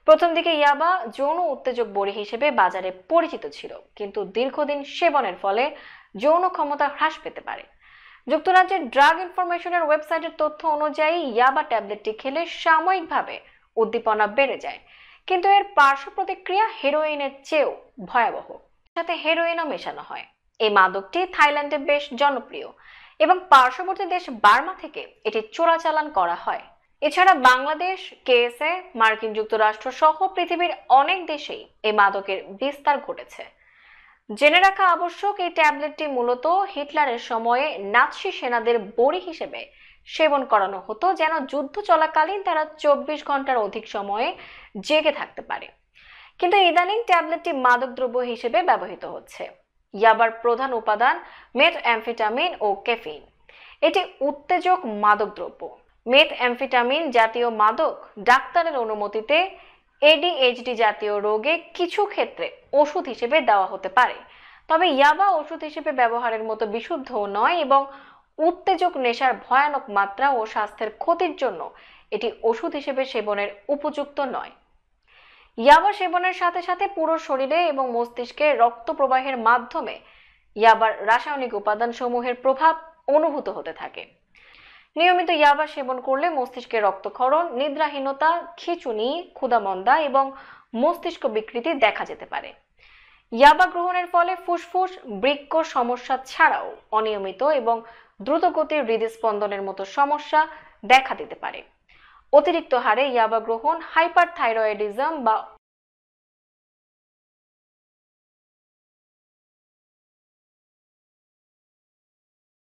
প্রথম দিকে ইয়াবা যৌন উত্তেজক বড়ি হিসেবে বাজারে পরিচিত ছিল, কিন্তু দীর্ঘদিন সেবনের ফলে যৌন ক্ষমতা হ্রাস পেতে পারে। যুক্তরাজ্যের ড্রাগ ইনফরমেশনের ওয়েবসাইটের তথ্য অনুযায়ী ইয়াবা ট্যাবলেটটি খেলে সাময়িকভাবে উদ্দীপনা বেড়ে যায়, কিন্তু এর পার্শ্ব প্রতিক্রিয়া হেরোইনের চেয়েও ভয়াবহ। সাথে হেরোইনও মেশানো হয়। এই মাদকটি থাইল্যান্ডে বেশ জনপ্রিয় এবং পার্শ্ববর্তী দেশ বার্মা থেকে এটি চোরাচালান করা হয়। এছাড়া বাংলাদেশ, কেএসএ, মার্কিন যুক্তরাষ্ট্র সহ পৃথিবীর অনেক দেশেই এই মাদকের বিস্তার ঘটেছে। জেনে রাখা আবশ্যক, এই ট্যাবলেটটি মূলত হিটলারের সময়ে নাৎসি সেনাদের বড়ি হিসেবে সেবন করানো হতো, যেন যুদ্ধ চলাকালীন তারা 24 ঘন্টার অধিক সময়ে জেগে থাকতে পারে। কিন্তু ইদানিং ট্যাবলেটটি মাদকদ্রব্য হিসেবে ব্যবহৃত হচ্ছে। ইয়াবার প্রধান উপাদান মেথঅ্যামফেটামিন ও ক্যাফিন। এটি উত্তেজক মাদকদ্রব্য। মেথঅ্যামফেটামিন জাতীয় মাদক ডাক্তারের অনুমতিতে এডিএইচডি জাতীয় রোগে কিছু ক্ষেত্রে ওষুধ হিসেবে দেওয়া হতে পারে, তবে ইয়াবা ওষুধ হিসেবে ব্যবহারের মতো বিশুদ্ধও নয় এবং উত্তেজক নেশার ভয়ানক মাত্রা ও স্বাস্থ্যের ক্ষতির জন্য এটি ওষুধ হিসেবে সেবনের উপযুক্ত নয়। ইয়াবা সেবনের সাথে সাথে পুরো শরীরে এবং মস্তিষ্কে রক্ত প্রবাহের মাধ্যমে ইয়াবার রাসায়নিক উপাদান সমূহের প্রভাব অনুভূত হতে থাকে। নিয়মিত ইয়াবা সেবন করলে মস্তিষ্কে রক্তক্ষরণ, নিদ্রাহীনতা, খিঁচুনি, ক্ষুধামন্দা এবং মস্তিষ্ক বিকৃতি দেখা যেতে পারে। ইয়াবা গ্রহণের ফলে ফুসফুস, বৃক্ক সমস্যা ছাড়াও অনিয়মিত এবং দ্রুতগতির হৃদস্পন্দনের মতো সমস্যা দেখা দিতে পারে। অতিরিক্ত হারে ইয়াবা গ্রহণ হাইপারথাইরয়েডিজম বা